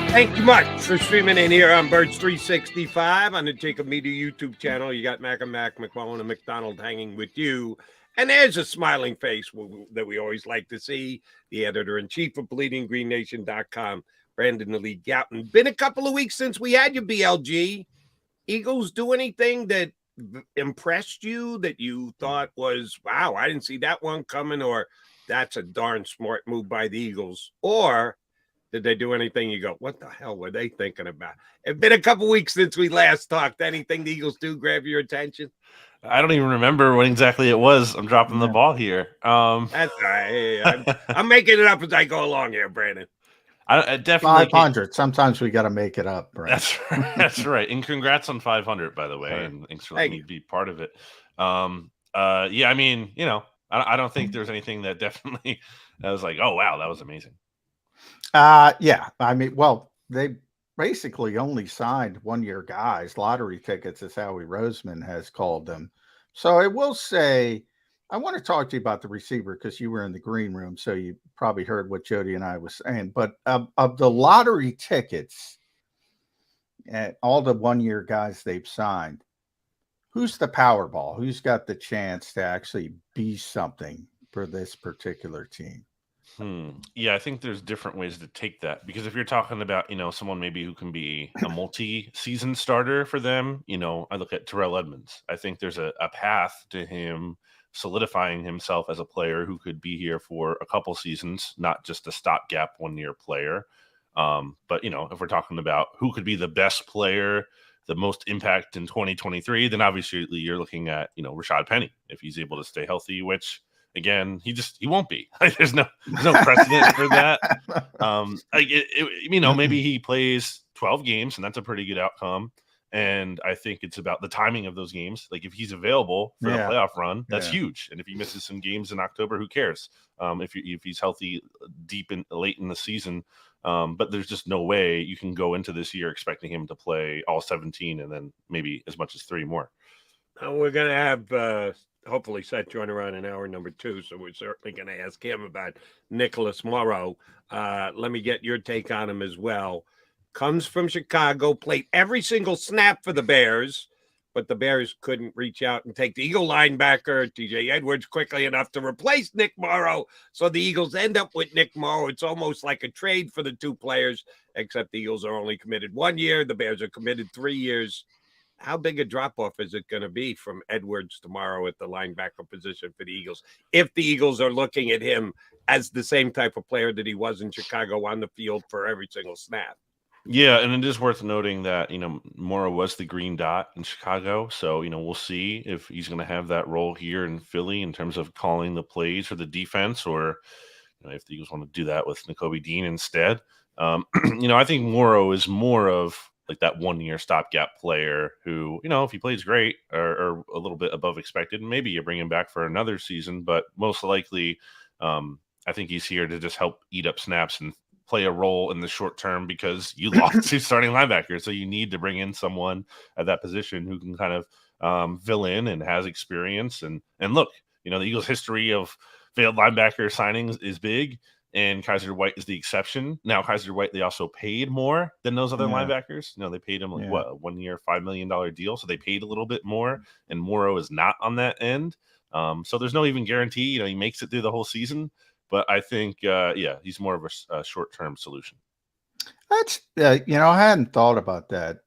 Thank you much for streaming in here on Birds 365 on the JAKIB Media YouTube channel. You got Mac and Mac, McMullen and McDonald hanging with you. And there's a smiling face that we always like to see. The editor-in-chief of BleedingGreenNation.com, Brandon the Lee Gowton. Been a couple of weeks since we had you, BLG. Eagles do anything that impressed you that you thought was, wow, I didn't see that one coming, or that's a darn smart move by the Eagles? Or did they do anything you go, what the hell were they thinking about? It's been a couple weeks since we last talked. Anything the Eagles do grab your attention? I don't even remember what exactly it was. I'm dropping the ball here. That's all right. I'm making it up as I go along here, Brandon. I definitely 500. Sometimes we got to make it up. Right? That's right. That's right. And congrats on 500, by the way. Right. And thanks for letting me be part of it. Yeah, I mean, you know, I don't think there's anything that definitely I was like, oh wow, that was amazing. Yeah. I mean, well, they basically only signed one-year guys. Lottery tickets is Howie Roseman has called them. So I will say, I want to talk to you about the receiver because you were in the green room, so you probably heard what Jody and I was saying. But of the lottery tickets and all the one-year guys they've signed, who's the Powerball? Who's got the chance to actually be something for this particular team? Yeah, I think there's different ways to take that, because if you're talking about, you know, someone maybe who can be a multi-season starter for them, you know, I look at Terrell Edmunds. I think there's a path to him solidifying himself as a player who could be here for a couple seasons, not just a stopgap one-year player. But, you know, if we're talking about who could be the best player, the most impact in 2023, then obviously you're looking at, you know, Rashad Penny, if he's able to stay healthy, which again, he won't be. There's no precedent for that. You know, maybe he plays 12 games and that's a pretty good outcome. And I think it's about the timing of those games. Like if he's available for the playoff run, that's huge. And if he misses some games in October, who cares? If he's healthy late in the season, but there's just no way you can go into this year expecting him to play all 17 and then maybe as much as 3 more. We're going to have hopefully Seth join around in hour number 2, so we're certainly going to ask him about Nicholas Morrow. Let me get your take on him as well. Comes from Chicago, played every single snap for the Bears, but the Bears couldn't reach out and take the Eagle linebacker, TJ Edwards, quickly enough to replace Nick Morrow. So the Eagles end up with Nick Morrow. It's almost like a trade for the 2 players, except the Eagles are only committed 1 year. The Bears are committed 3 years. How big a drop-off is it going to be from Edwards tomorrow at the linebacker position for the Eagles, if the Eagles are looking at him as the same type of player that he was in Chicago on the field for every single snap? Yeah, and it is worth noting that, you know, Morrow was the green dot in Chicago. So, you know, we'll see if he's going to have that role here in Philly in terms of calling the plays for the defense, or, you know, if the Eagles want to do that with Nakobe Dean instead. You know, I think Morrow is more of like that 1-year stopgap player who, you know, if he plays great or a little bit above expected, maybe you bring him back for another season. But most likely, I think he's here to just help eat up snaps and play a role in the short term, because you lost 2 starting linebackers. So you need to bring in someone at that position who can kind of fill in and has experience. And look, you know, the Eagles' history of failed linebacker signings is big, and Kaiser White is the exception. Now, Kaiser White, they also paid more than those other linebackers. You know, they paid him like what, a 1-year, $5 million deal. So they paid a little bit more, and Morrow is not on that end. So there's no even guarantee, you know, he makes it through the whole season. But I think, he's more of a short-term solution. That's, you know, I hadn't thought about that,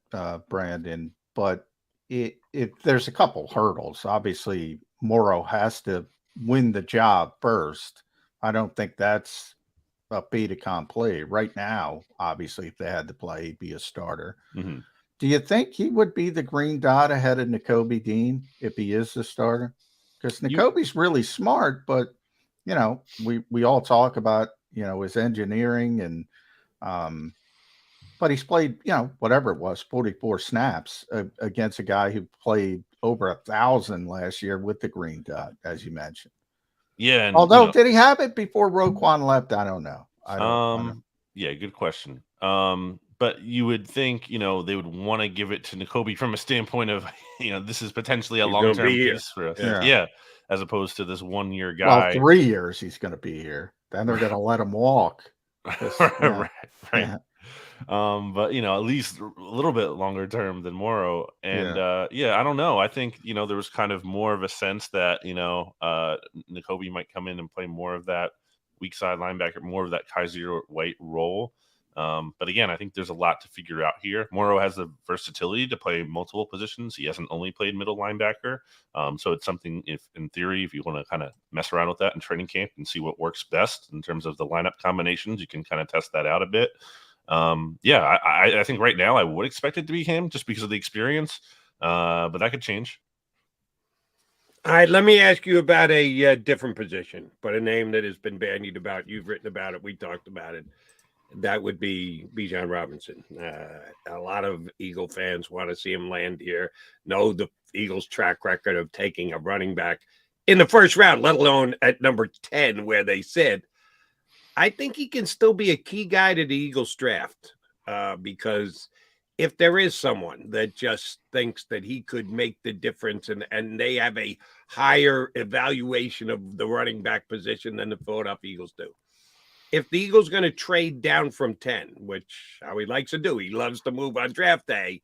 Brandon, but if there's a couple hurdles. Obviously, Morrow has to win the job first. I don't think that's a fait accompli. Right now, obviously, if they had to play, he'd be a starter. Mm-hmm. Do you think he would be the green dot ahead of Nakobe Dean if he is the starter? Because Nakobe's really smart, but, you know, we all talk about, you know, his engineering and but he's played, you know, whatever it was, 44 snaps against a guy who played over 1,000 last year with the green dot, as you mentioned. Yeah. And, although, you know, did he have it before Roquan left? I don't know. I don't. Yeah, good question. But you would think, you know, they would want to give it to Nakobe from a standpoint of, you know, this is potentially a long-term piece for us. Yeah. As opposed to this 1-year guy. Well, 3 years he's going to be here. Then they're going to let him walk. Right. But at least a little bit longer term than Morrow. And I don't know. I think there was kind of more of a sense that Nakobe might come in and play more of that weak side linebacker, more of that Kaiser White role. But again, I think there's a lot to figure out here. Morrow has the versatility to play multiple positions. He hasn't only played middle linebacker. So it's something, if in theory, if you want to kind of mess around with that in training camp and see what works best in terms of the lineup combinations, you can kind of test that out a bit. I think right now I would expect it to be him just because of the experience, but that could change. All right, let me ask you about a different position, but a name that has been bandied about. You've written about it. We talked about it. That would be Bijan Robinson. A lot of Eagle fans want to see him land here. Know the Eagles' track record of taking a running back in the first round, let alone at number 10, where they said, I think he can still be a key guy to the Eagles draft because if there is someone that just thinks that he could make the difference and they have a higher evaluation of the running back position than the Philadelphia Eagles do. If the Eagles going to trade down from 10, which Howie likes to do, he loves to move on draft day,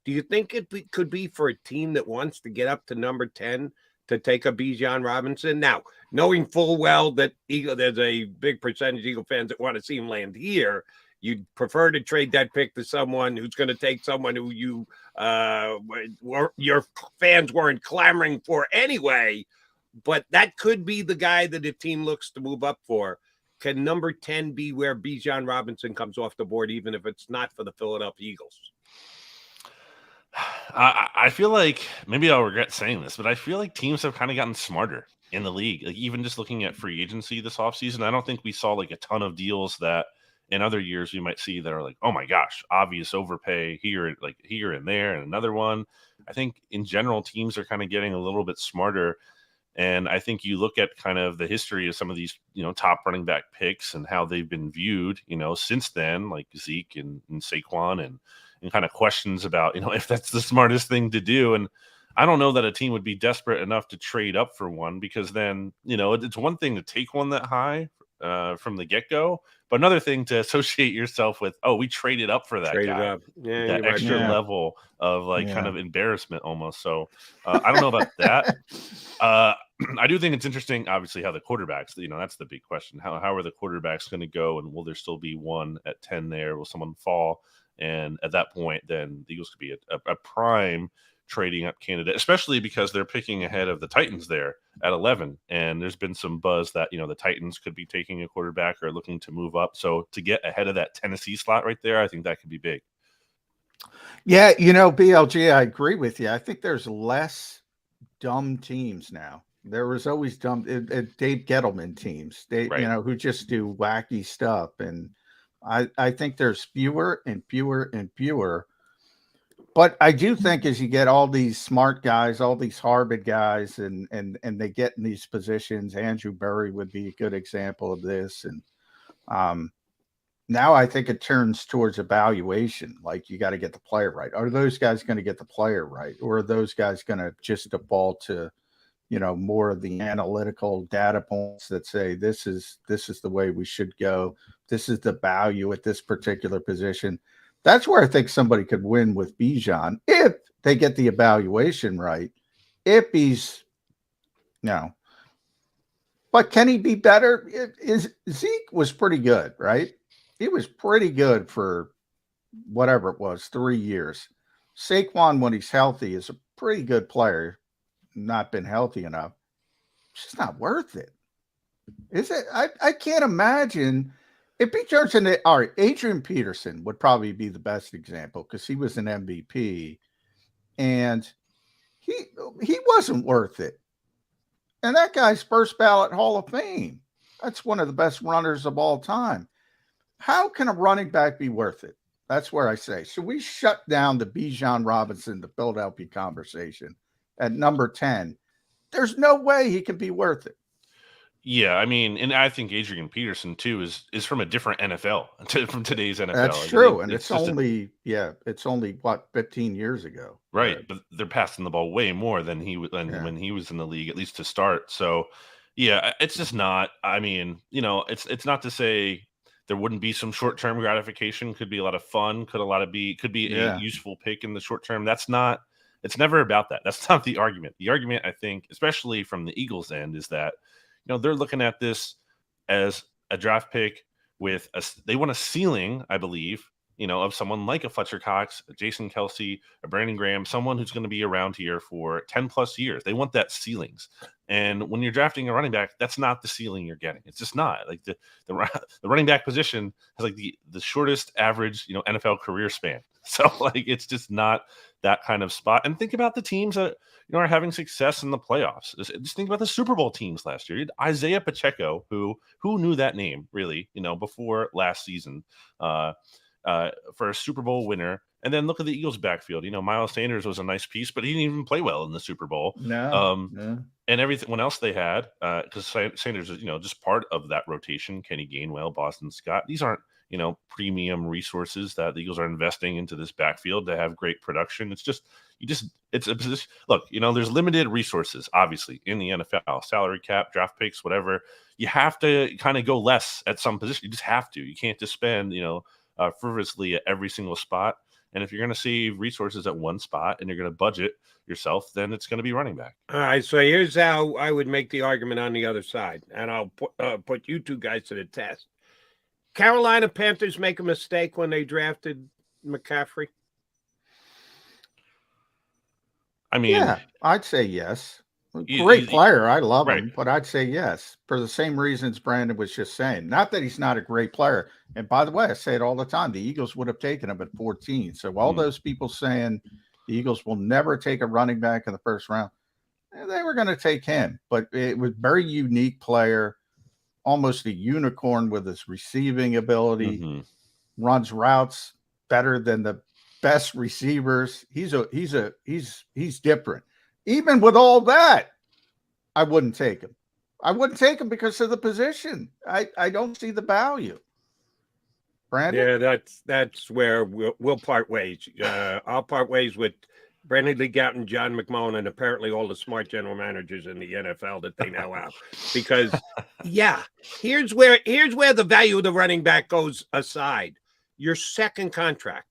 do you think it could be for a team that wants to get up to number 10 to take a Bijan Robinson? Now, knowing full well that there's a big percentage of Eagle fans that want to see him land here, you'd prefer to trade that pick to someone who's going to take someone who your fans weren't clamoring for anyway, but that could be the guy that a team looks to move up for. Can number 10 be where Bijan Robinson comes off the board, even if it's not for the Philadelphia Eagles? I feel like maybe I'll regret saying this, but I feel like teams have kind of gotten smarter in the league. Like even just looking at free agency this offseason, I don't think we saw like a ton of deals that in other years we might see that are like, oh my gosh, obvious overpay here and there and another one. I think in general teams are kind of getting a little bit smarter. And I think you look at kind of the history of some of these, top running back picks and how they've been viewed, since then, like Zeke and Saquon and kind of questions about, if that's the smartest thing to do. And I don't know that a team would be desperate enough to trade up for one because then, it's one thing to take one that high from the get-go, but another thing to associate yourself with, oh, we traded up for that guy. Up. Yeah, that extra level of kind of embarrassment almost. So I don't know about that. I do think it's interesting, obviously, how the quarterbacks, that's the big question. How are the quarterbacks going to go? And will there still be one at 10 there? Will someone fall? And at that point, then the Eagles could be a prime trading up candidate, especially because they're picking ahead of the Titans there at 11. And there's been some buzz that, the Titans could be taking a quarterback or looking to move up. So to get ahead of that Tennessee slot right there, I think that could be big. Yeah, BLG, I agree with you. I think there's less dumb teams now. There was always dumb Dave Gettleman teams, who just do wacky stuff. And I think there's fewer and fewer and fewer. But I do think as you get all these smart guys, all these Harvard guys, and they get in these positions, Andrew Berry would be a good example of this. And now I think it turns towards evaluation. Like you got to get the player right. Are those guys going to get the player right? Or are those guys going to just default to, more of the analytical data points that say this is the way we should go. This is the value at this particular position. That's where I think somebody could win with Bijan if they get the evaluation right. If he's but can he be better? Zeke was pretty good, right? He was pretty good for whatever it was, 3 years. Saquon, when he's healthy, is a pretty good player. Not been healthy enough. It's just not worth it. Is it? I can't imagine if he turns into all right. Adrian Peterson would probably be the best example because he was an MVP and he wasn't worth it. And that guy's first ballot Hall of Fame. That's one of the best runners of all time. How can a running back be worth it? That's where I say, should we shut down the Bijan Robinson, the Philadelphia conversation at number 10? There's no way he can be worth it. Yeah, I mean, and I think Adrian Peterson too is from a different NFL from today's NFL. That's true, and it's only what 15 years ago, right? But they're passing the ball way more than when he was in the league, at least to start. So, yeah, it's just not. I mean, it's not to say there wouldn't be some short-term gratification. Could be a lot of fun. Could be a useful pick in the short term. It's never about that. That's not the argument. The argument, I think, especially from the Eagles' end, is that they're looking at this as a draft pick with they want a ceiling, I believe, of someone like a Fletcher Cox, a Jason Kelsey, a Brandon Graham, someone who's going to be around here for 10 plus years. They want that ceilings. And when you're drafting a running back, that's not the ceiling you're getting. It's just not. Like the running back position has like the shortest average, NFL career span. So like it's just not that kind of spot. And think about the teams that are having success in the playoffs. Just think about the Super Bowl teams last year. You had Isaiah Pacheco, who knew that name really, before last season, for a Super Bowl winner. And then look at the Eagles backfield. Miles Sanders was a nice piece, but he didn't even play well in the Super Bowl. No. And everyone else they had, because Sanders is, just part of that rotation. Kenny Gainwell, Boston Scott. These aren't, premium resources that the Eagles are investing into this backfield to have great production. It's just, it's a position. Look, there's limited resources, obviously, in the NFL, salary cap, draft picks, whatever. You have to kind of go less at some position. You just have to. You can't just spend, frivolously at every single spot. And if you're going to save resources at one spot and you're going to budget yourself, then it's going to be running back. All right. So here's how I would make the argument on the other side. And I'll put you two guys to the test. Carolina Panthers make a mistake when they drafted McCaffrey? I mean, yeah, I'd say yes. Great player. I love him, but I'd say yes for the same reasons Brandon was just saying. Not that he's not a great player. And by the way, I say it all the time. The Eagles would have taken him at 14. So all those people saying the Eagles will never take a running back in the first round, they were going to take him. But it was a very unique player, almost a unicorn with his receiving ability, runs routes better than the best receivers. He's different. Even with all that, I wouldn't take him. I wouldn't take him because of the position. I don't see the value. Brandon? Yeah, that's where we'll part ways. I'll part ways with Brandon Lee Gowton, John McMullen, and apparently all the smart general managers in the NFL that they now have. Because, here's where the value of the running back goes aside. Your second contract.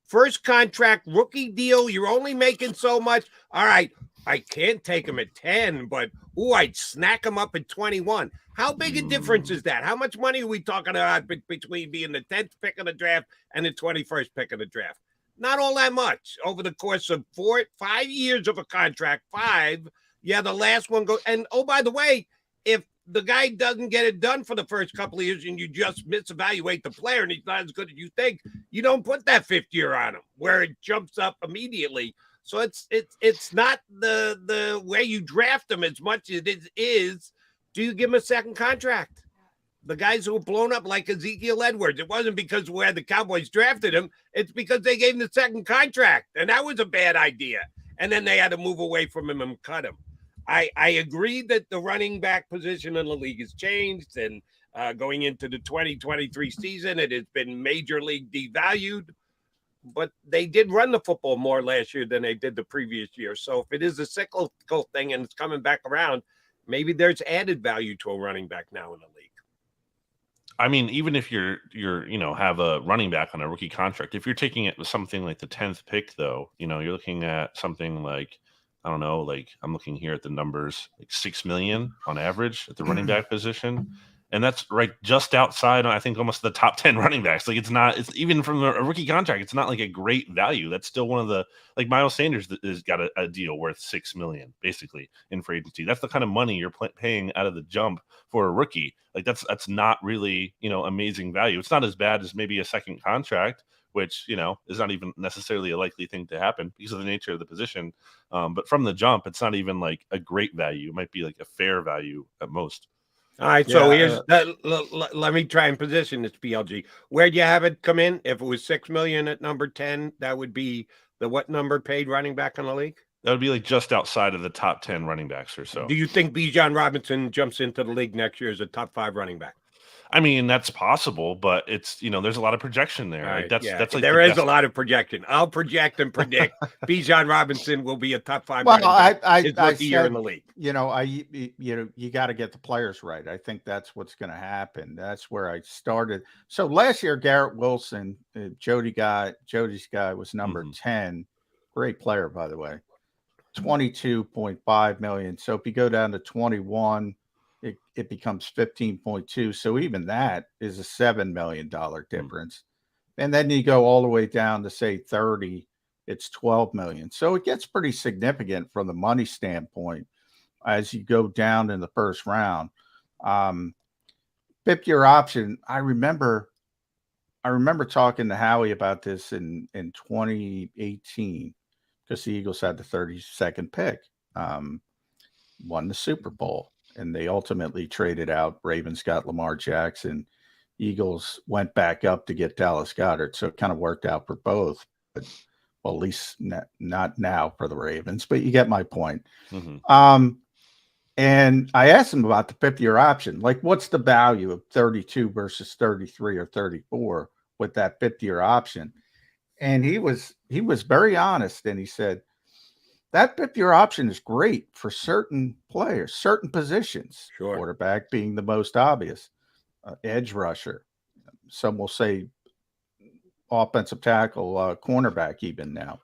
First contract, rookie deal, you're only making so much. All right, I can't take him at 10, but, I'd snack him up at 21. How big a difference is that? How much money are we talking about between being the 10th pick of the draft and the 21st pick of the draft? Not all that much over the course of 5 years of a contract. 5, the last one goes. And, by the way, if the guy doesn't get it done for the first couple of years and you just misevaluate the player and he's not as good as you think, you don't put that 5th year on him where it jumps up immediately. So it's not the way you draft him as much as it is, do you give him a second contract? The guys who were blown up like Ezekiel Edwards, it wasn't because where the Cowboys drafted him. It's because they gave him the second contract, and that was a bad idea. And then they had to move away from him and cut him. I agree that the running back position in the league has changed, and going into the 2023 season, it has been major league devalued. But they did run the football more last year than they did the previous year. So if it is a cyclical thing and it's coming back around, maybe there's added value to a running back now in the league. I mean, even if you're have a running back on a rookie contract, if you're taking it with something like the 10th pick, though, you're looking at something like, I don't know, like I'm looking here at the numbers, like $6 million on average at the running back position. And that's right just outside, I think, almost the top 10 running backs. Like it's even from a rookie contract, it's not like a great value. That's still one of the, like Miles Sanders has got a deal worth $6 million basically in free agency. That's the kind of money you're paying out of the jump for a rookie. Like that's not really, amazing value. It's not as bad as maybe a second contract, which, is not even necessarily a likely thing to happen because of the nature of the position. But from the jump, it's not even like a great value. It might be like a fair value at most. All right, so here's let me try and position this, PLG. Where'd you have it come in? If it was $6 million at number 10, that would be the what number paid running back in the league? That would be like just outside of the top 10 running backs or so. Do you think Bijan Robinson jumps into the league next year as a top 5 running back? I mean, that's possible, but it's, there's a lot of projection there. Right, That's like there the is best. a lot of projection. I'll project and predict Bijan Robinson will be a top 5 Well, running back his I rookie year in said, the league. you got to get the players right. I think that's what's going to happen. That's where I started. So last year, Garrett Wilson, Jody's guy was number 10. Great player, by the way. 22.5 million. So if you go down to 21, it becomes 15.2. So even that is a $7 million difference. And then you go all the way down to say 30, it's 12 million. So it gets pretty significant from the money standpoint as you go down in the first round. 5th-year option. I remember talking to Howie about this in 2018 because the Eagles had the 32nd pick, won the Super Bowl, and they ultimately traded out. Ravens got Lamar Jackson. Eagles went back up to get Dallas Goedert. So it kind of worked out for both. But, well, at least not now for the Ravens, but you get my point. And I asked him about the 5th-year option. Like, what's the value of 32 versus 33 or 34 with that 5th-year option? And he was very honest, and he said that 5th-year option is great for certain players, certain positions. Sure. Quarterback being the most obvious, edge rusher. Some will say offensive tackle, cornerback even now.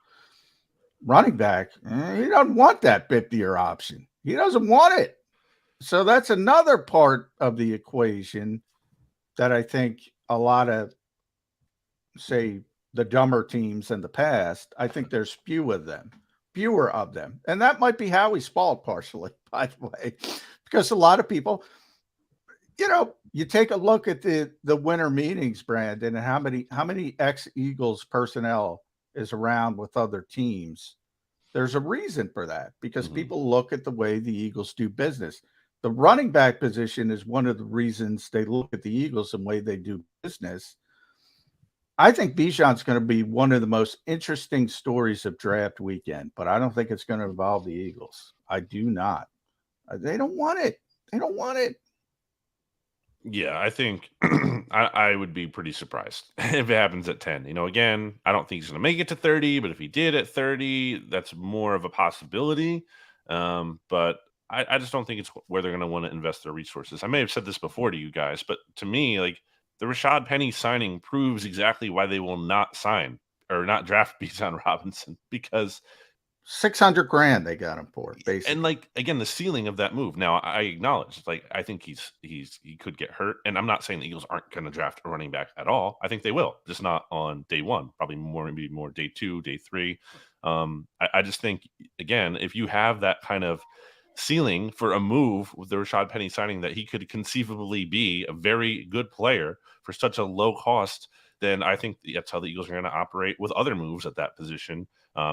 Running back, he doesn't want that 5th-year option. He doesn't want it. So that's another part of the equation that I think a lot of, say, the dumber teams in the past, I think there's fewer of them. And that might be Howie's fault partially, by the way, because a lot of people, you take a look at the winter meetings, Brandon, and how many ex-Eagles personnel is around with other teams. There's a reason for that because people look at the way the Eagles do business. The running back position is one of the reasons they look at the Eagles and the way they do business. I think Bijan's going to be one of the most interesting stories of draft weekend, but I don't think it's going to involve the Eagles. I do not. They don't want it. They don't want it. Yeah, I think I would be pretty surprised if it happens at 10. Again, I don't think he's going to make it to 30, but if he did at 30, that's more of a possibility. But I just don't think it's where they're going to want to invest their resources. I may have said this before to you guys, but to me, like the Rashad Penny signing proves exactly why they will not sign or not draft Bijan Robinson because $600,000 they got him for, basically. And like again, the ceiling of that move. Now I acknowledge, like I think he could get hurt, and I'm not saying the Eagles aren't going to draft a running back at all. I think they will, just not on day one. Probably maybe more day 2, day 3. I just think again, if you have that kind of ceiling for a move with the Rashad Penny signing, that he could conceivably be a very good player for such a low cost, then I think that's how the Eagles are going to operate with other moves at that position,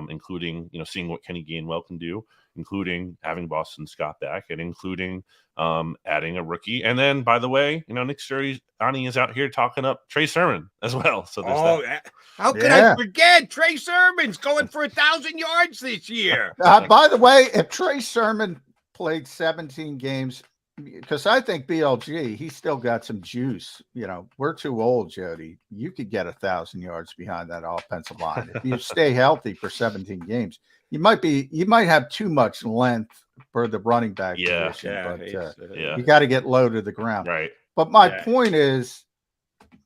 including, seeing what Kenny Gainwell can do, including having Boston Scott back, and including adding a rookie. And then, by the way, Nick Sirianni is out here talking up Trey Sermon as well. So there's that. How could I forget? Trey Sermon's going for 1,000 yards this year. By the way, if Trey Sermon played 17 games, because I think BLG, he's still got some juice. We're too old, Jody. You could get 1,000 yards behind that offensive line if you stay healthy for 17 games. You might have too much length for the running back position, but you got to get low to the ground. Right. But my point is,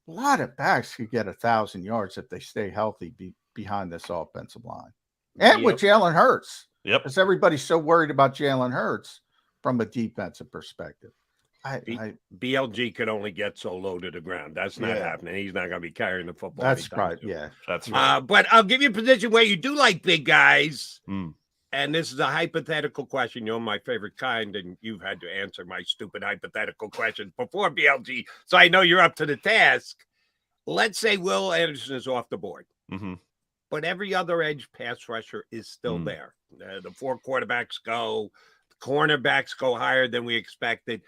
a lot of backs could get 1,000 yards if they stay healthy behind this offensive line, and with Jalen Hurts. Yep. Because everybody's so worried about Jalen Hurts from a defensive perspective. BLG could only get so low to the ground. That's not happening. He's not going to be carrying the football. That's right. Yeah, that's right. But I'll give you a position where you do like big guys. And this is a hypothetical question. You're my favorite kind, and you've had to answer my stupid hypothetical questions before, BLG. So I know you're up to the task. Let's say Will Anderson is off the board. But every other edge pass rusher is still there. The 4 quarterbacks go. Cornerbacks go higher than we expected.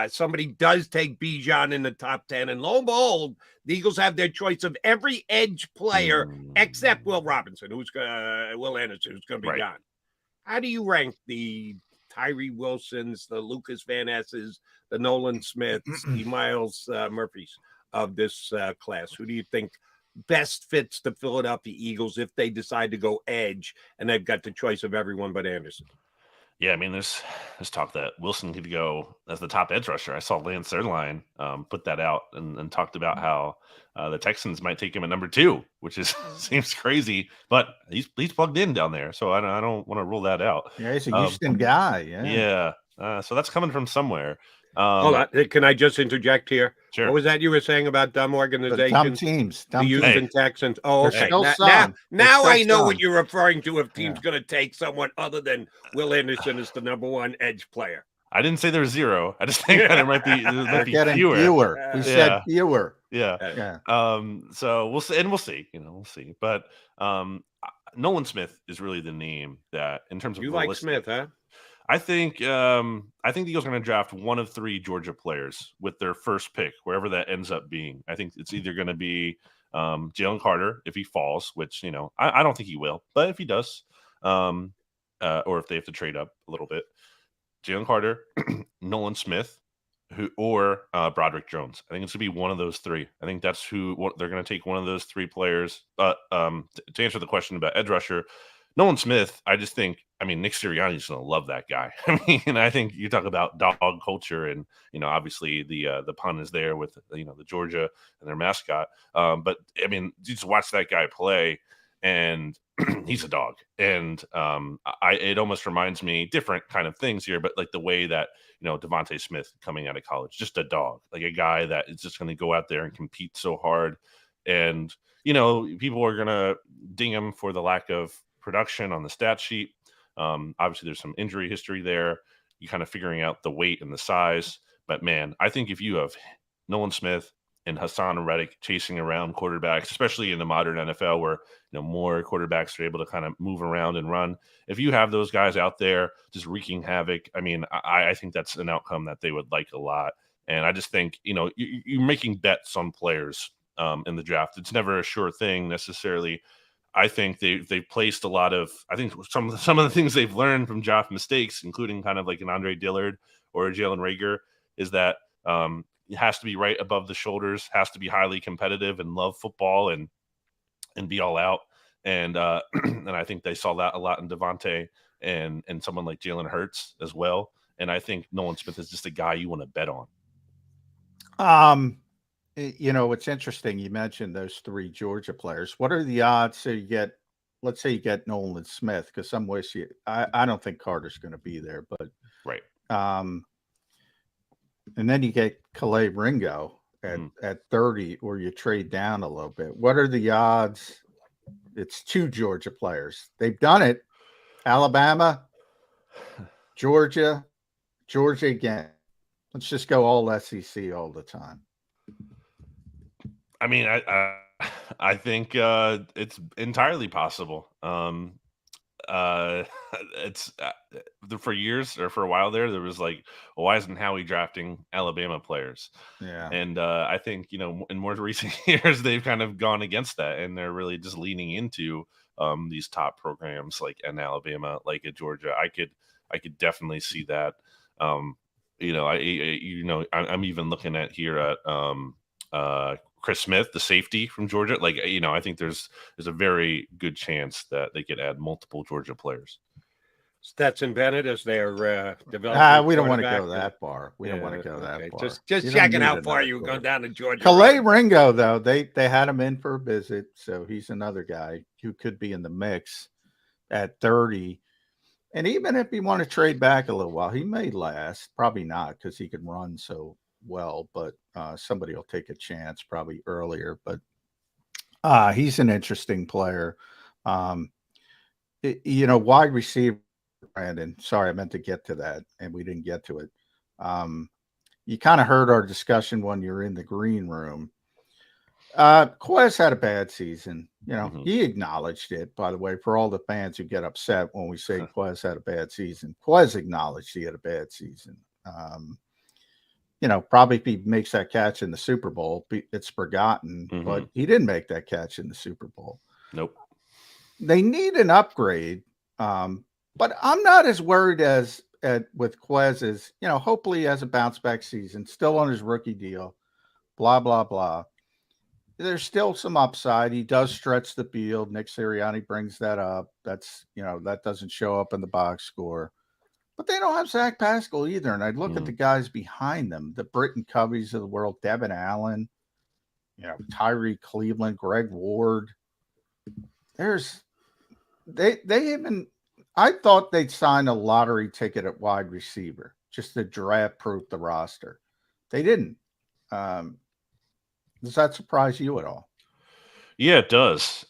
Somebody does take Bijan in the top 10, and lo and behold, the Eagles have their choice of every edge player except Will Anderson, who's going to be gone. How do you rank the Tyree Wilsons, the Lucas Van Nesses, the Nolan Smiths, the Miles Murphys of this class? Who do you think best fits the Philadelphia Eagles if they decide to go edge and they've got the choice of everyone but Anderson? Yeah, I mean, there's talk that Wilson could go as the top edge rusher. I saw Lance Zierlein put that out and talked about how the Texans might take him at number 2, which is seems crazy, but he's plugged in down there, so I don't want to rule that out. Yeah, he's a Houston guy. Yeah. So that's coming from somewhere. Hold on. Can I just interject here? Sure. What was that you were saying about dumb organizations? Dumb teams. The Houston Texans. Oh, okay. Now I know what you're referring to if team's going to take someone other than Will Anderson as the number 1 edge player. I didn't say there's 0. I just think that there might be fewer. We said fewer. Yeah. So we'll see, and we'll see. We'll see. But Nolan Smith is really the name that, in terms of you like Smith, huh? I think the Eagles are going to draft one of 3 Georgia players with their first pick, wherever that ends up being. I think it's either going to be Jalen Carter if he falls, which I don't think he will, but if he does, or if they have to trade up a little bit, Jalen Carter, Nolan Smith, or Broderick Jones. I think it's going to be one of those 3. I think that's what they're going to take, one of those 3 players. To answer the question about edge rusher, Nolan Smith, I just think, Nick Sirianni's going to love that guy. I think you talk about dog culture, and obviously the pun is there with the Georgia and their mascot. But you just watch that guy play, and he's a dog. And it almost reminds me different kind of things here, but like the way that Devontae Smith coming out of college, just a dog, like a guy that is just going to go out there and compete so hard. And people are going to ding him for the lack of production on the stat sheet. Obviously there's some injury history there. You kind of figuring out the weight and the size, but man, I think if you have Nolan Smith and Hassan Reddick chasing around quarterbacks, especially in the modern NFL where more quarterbacks are able to kind of move around and run, if you have those guys out there just wreaking havoc, I think that's an outcome that they would like a lot. And I just think you're making bets on players in the draft. It's never a sure thing necessarily. I think they've placed a lot of, I think some of the things they've learned from draft mistakes, including kind of like an Andre Dillard or a Jalen Reagor, is that it has to be right above the shoulders, has to be highly competitive and love football and be all out. And and I think they saw that a lot in Devontae and someone like Jalen Hurts as well. And I think Nolan Smith is just a guy you want to bet on. It's interesting. You mentioned those 3 Georgia players. What are the odds? So let's say you get Nolan Smith, because some ways I don't think Carter's going to be there, but right. And then you get Calais Ringo at 30, or you trade down a little bit. What are the odds? It's 2 Georgia players. They've done it. Alabama, Georgia again. Let's just go all SEC all the time. I think it's entirely possible. It's for years or for a while there was like, well, why isn't Howie drafting Alabama players? Yeah. And I think in more recent years they've kind of gone against that, and they're really just leaning into these top programs like in Alabama, like at Georgia. I could definitely see that. I'm even looking at here at Chris Smith, the safety from Georgia. I think there's a very good chance that they could add multiple Georgia players. Stetson Bennett as their development. We don't want to go that far. We don't want to go that far. Just checking how far you go down to Georgia. Calais Ringo, though, they had him in for a visit, so he's another guy who could be in the mix at 30. And even if you want to trade back a little while, he may last. Probably not, because he can run so well, but somebody will take a chance probably earlier. But he's an interesting player. Wide receiver, Brandon. Sorry, I meant to get to that, and we didn't get to it. You kind of heard our discussion when you're in the green room. Quez had a bad season. He acknowledged it, by the way, for all the fans who get upset when we say Quez had a bad season. Quez acknowledged he had a bad season. Probably if he makes that catch in the Super Bowl, it's forgotten, but he didn't make that catch in the Super Bowl. Nope. They need an upgrade. But I'm not as worried as with Quez is, hopefully he has a bounce back season, still on his rookie deal, blah, blah, blah. There's still some upside. He does stretch the field. Nick Sirianni brings that up. That's, that doesn't show up in the box score. But they don't have Zach Pascal either. And I look at the guys behind them, the Britton Coveys of the world, Devin Allen, Tyree Cleveland, Greg Ward. I thought they'd sign a lottery ticket at wide receiver just to draft proof the roster. They didn't. Does that surprise you at all? Yeah, it does.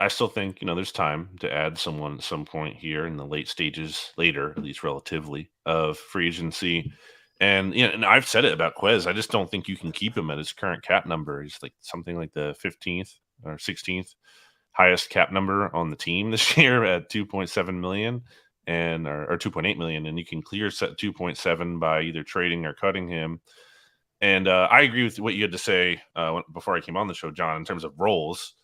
I still think, there's time to add someone at some point here in the late stages, later, at least relatively, of free agency. And, and I've said it about Quez. I just don't think you can keep him at his current cap number. He's like something like the 15th or 16th highest cap number on the team this year at 2.7 million or 2.8 million. And you can clear set 2.7 by either trading or cutting him. And I agree with what you had to say before I came on the show, John, in terms of roles.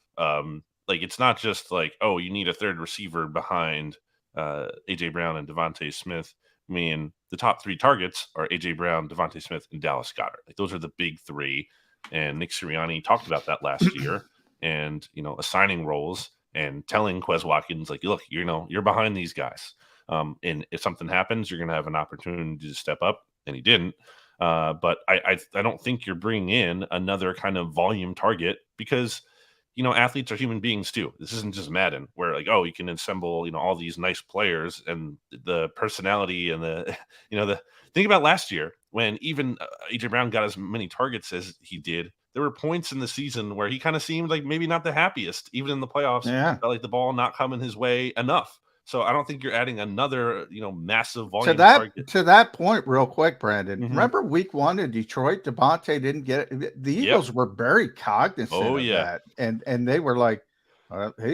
It's not just like, oh, you need a third receiver behind A.J. Brown and Devontae Smith. I mean, the top three targets are A.J. Brown, Devontae Smith, and Dallas Goedert. Like, those are the big three. And Nick Sirianni talked about that last year and, assigning roles and telling Quez Watkins, like, look, you're behind these guys. And if something happens, you're going to have an opportunity to step up. And he didn't. But I don't think you're bringing in another kind of volume target because, athletes are human beings too. This isn't just Madden where like, oh, you can assemble, all these nice players and the personality and the think about last year when even A.J. Brown got as many targets as he did. There were points in the season where he kind of seemed like maybe not the happiest, even in the playoffs. Yeah. Felt like the ball not coming his way enough. So I don't think you're adding another, massive volume target. To that point, real quick, Brandon. Remember week 1 in Detroit, Devontae didn't get it. The Eagles were very cognizant of that, and they were like,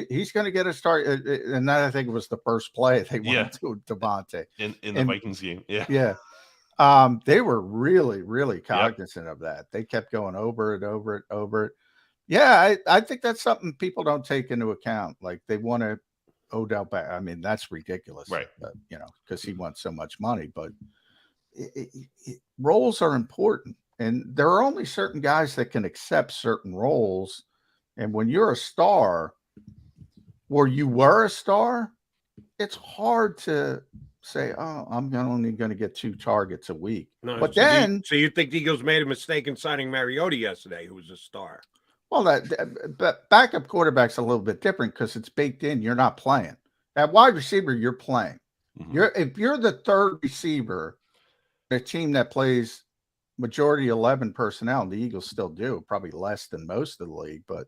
he's going to get a start. And then I think it was the first play they went to Devontae in the Vikings game. Yeah. They were really, really cognizant of that. They kept going over it. Yeah, I think that's something people don't take into account. Like they want to. Odell back. I mean, that's ridiculous, right? Because he wants so much money. But roles are important, and there are only certain guys that can accept certain roles. And when you're a star, or you were a star, it's hard to say, "Oh, I'm only going to get 2 targets a week." No, but so you think the Eagles made a mistake in signing Mariota yesterday, who was a star? Well, but backup quarterback's a little bit different because it's baked in. You're not playing. At wide receiver, you're playing. If you're the third receiver, a team that plays majority 11 personnel, and the Eagles still do, probably less than most of the league, but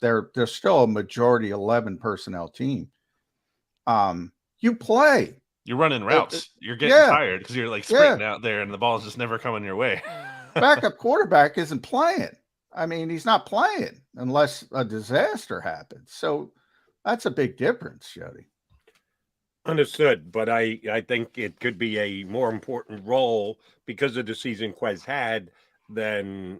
they're still a majority 11 personnel team. You play. You're running routes. You're getting tired because you're like sprinting out there, and the ball's just never coming your way. Backup quarterback isn't playing. I mean, he's not playing unless a disaster happens. So that's a big difference, Jody. Understood. But I think it could be a more important role because of the season Quez had than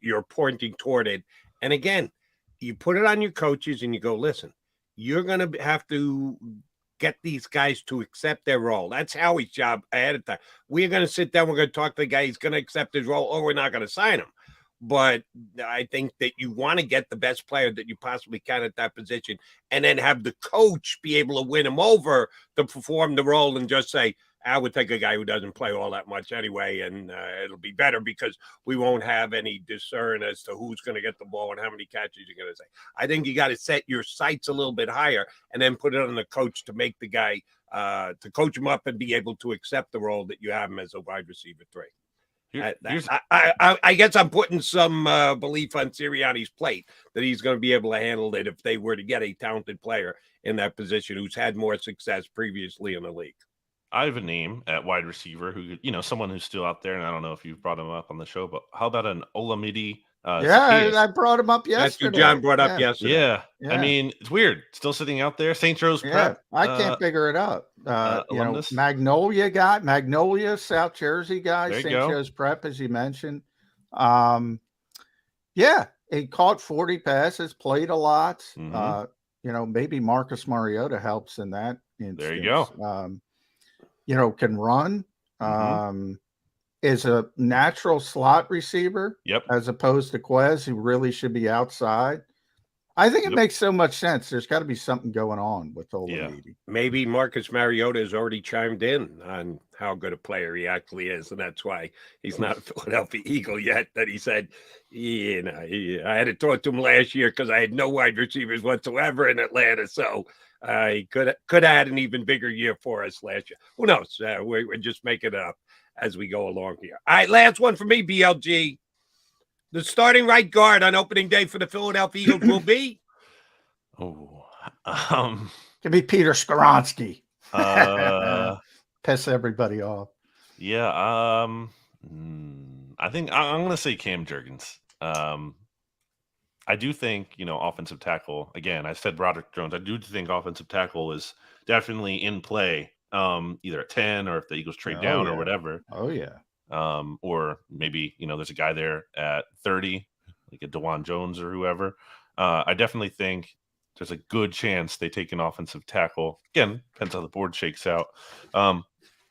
you're pointing toward it. And again, you put it on your coaches and you go, listen, you're going to have to get these guys to accept their role. That's Howie's job ahead of time. We're going to sit down. We're going to talk to the guy. He's going to accept his role, or we're not going to sign him. But I think that you want to get the best player that you possibly can at that position and then have the coach be able to win him over to perform the role and just say, I would take a guy who doesn't play all that much anyway, and it'll be better because we won't have any discern as to who's going to get the ball and how many catches you're going to say. I think you got to set your sights a little bit higher and then put it on the coach to make the guy, to coach him up and be able to accept the role that you have him as a wide receiver 3. I guess I'm putting some belief on Sirianni's plate that he's going to be able to handle it if they were to get a talented player in that position who's had more success previously in the league. I have a name at wide receiver who, someone who's still out there, and I don't know if you've brought him up on the show, but how about an Olamide? I brought him up yesterday. That's what John brought up yesterday. Yeah. I mean, it's weird. Still sitting out there. St. Joe's Prep. I can't figger it out. Magnolia, South Jersey guy, St. Joe's Prep, as you mentioned. He caught 40 passes, played a lot. Maybe Marcus Mariota helps in that instance. There you go. can run, Mhm. is a natural slot receiver Yep. as opposed to Quez, who really should be outside. I think it Yep. makes so much sense. There's got to be something going on with Olamide. Maybe Marcus Mariota has already chimed in on how good a player he actually is, and that's why he's not a Philadelphia Eagle yet. That he said, I had to talk to him last year because I had no wide receivers whatsoever in Atlanta, so he could have had an even bigger year for us last year. Who knows? We're just making it up as we go along here. All right, last one for me, BLG. The starting right guard on opening day for the Philadelphia Eagles will be. Oh, Could be Peter Skoronsky. uh, Piss everybody off. yeah. I think I'm going to say Cam Jurgens. I do think, offensive tackle, again, I said Broderick Jones. I do think offensive tackle is definitely in play, either at 10 or if the Eagles trade down or whatever. Oh, yeah. Or maybe, there's a guy there at 30, like a DeJuan Jones or whoever. I definitely think there's a good chance they take an offensive tackle. Again, depends how the board shakes out.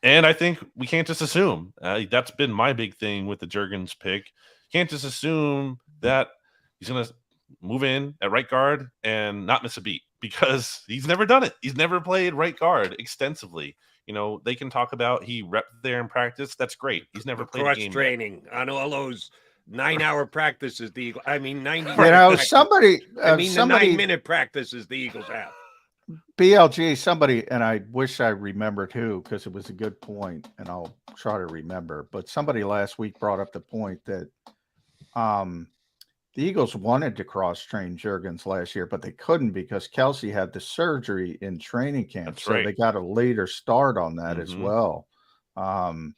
And I think we can't just assume. That's been my big thing with the Jurgens pick. Can't just assume that he's going to move in at right guard and not miss a beat, because he's never done it. He's never played right guard extensively. They can talk about he repped there in practice. That's great. He's never played a game Cross-training on all those 9-hour practices the Eagles. I mean, 90. Somebody, the 9-minute practices the Eagles have. BLG, somebody, and I wish I remembered who, because it was a good point, and I'll try to remember. But somebody last week brought up the point that the Eagles wanted to cross-train Jurgens last year, but they couldn't because Kelsey had the surgery in training camp. That's so right. They got a later start on that as well. And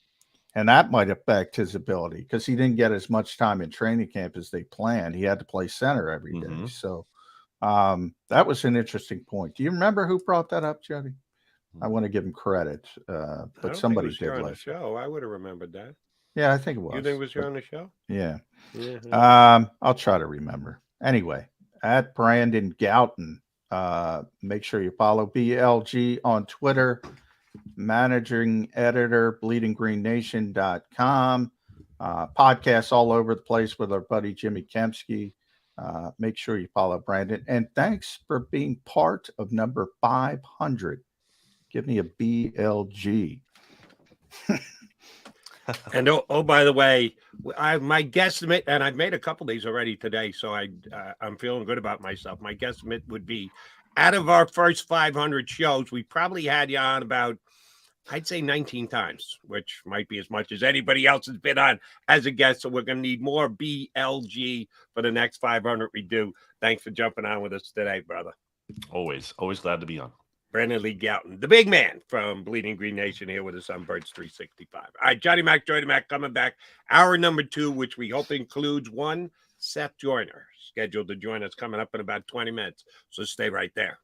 that might affect his ability because he didn't get as much time in training camp as they planned. He had to play center every day. So that was an interesting point. Do you remember who brought that up, Jody? I want to give him credit, but somebody did on the show. I would have remembered that. Yeah, I think it was. You think it was here on the show? Yeah. I'll try to remember. Anyway, at Brandon Gowton, make sure you follow BLG on Twitter, managing editor, bleedinggreennation.com, podcasts all over the place with our buddy Jimmy Kempski. Make sure you follow Brandon. And thanks for being part of number 500. Give me a BLG. And by the way, my guesstimate, and I've made a couple of these already today, so I'm feeling good about myself. My guesstimate would be, out of our first 500 shows, we probably had you on about, I'd say 19 times, which might be as much as anybody else has been on as a guest. So we're going to need more BLG for the next 500 we do. Thanks for jumping on with us today, brother. Always glad to be on. Brandon Lee Gowton, the big man from Bleeding Green Nation, here with us on Birds 365. All right, Johnny Mac, Jody Mac coming back. Hour number 2, which we hope includes one Seth Joyner, scheduled to join us coming up in about 20 minutes. So stay right there.